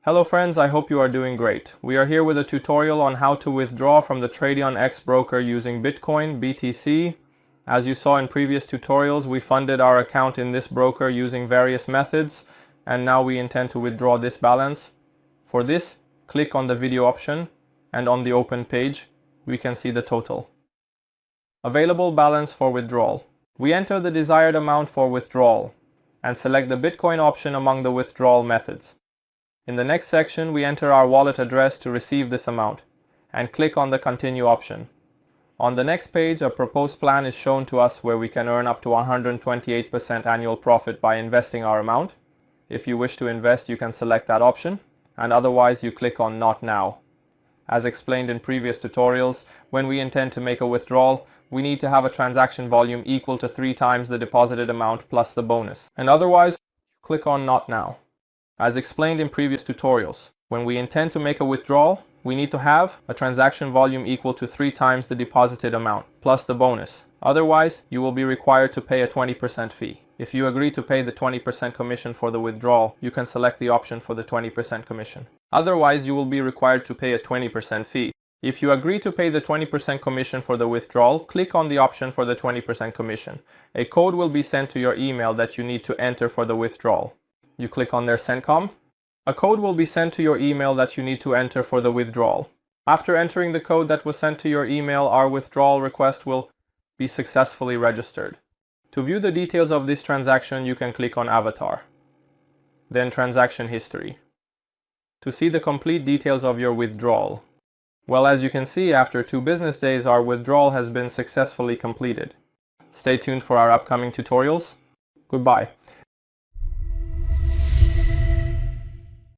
Hello friends, I hope you are doing great. We are here with a tutorial on how to withdraw from the Tradonex broker using Bitcoin, BTC. As you saw in previous tutorials, we funded our account in this broker using various methods, and now we intend to withdraw this balance. For this, click on the video option, and on the open page, we can see the total. Available balance for withdrawal. We enter the desired amount for withdrawal, and select the Bitcoin option among the withdrawal methods. In the next section, we enter our wallet address to receive this amount, and click on the Continue option. On the next page, a proposed plan is shown to us where we can earn up to 128% annual profit by investing our amount. If you wish to invest, you can select that option, and otherwise you click on Not Now. As explained in previous tutorials, when we intend to make a withdrawal, we need to have a transaction volume equal to 3 times the deposited amount plus the bonus, and otherwise, click on Not Now. As explained in previous tutorials, when we intend to make a withdrawal, we need to have a transaction volume equal to 3 times the deposited amount, plus the bonus. Otherwise, you will be required to pay a 20% fee. If you agree to pay the 20% commission for the withdrawal, you can select the option for the 20% commission. Otherwise, you will be required to pay a 20% fee. If you agree to pay the 20% commission for the withdrawal, click on the option for the 20% commission. A code will be sent to your email that you need to enter for the withdrawal. You click on their COM. A code will be sent to your email that you need to enter for the withdrawal. After entering the code that was sent to your email, our withdrawal request will be successfully registered. To view the details of this transaction, you can click on Avatar. Then Transaction History. To see the complete details of your withdrawal. Well, as you can see, after 2 business days, our withdrawal has been successfully completed. Stay tuned for our upcoming tutorials. Goodbye.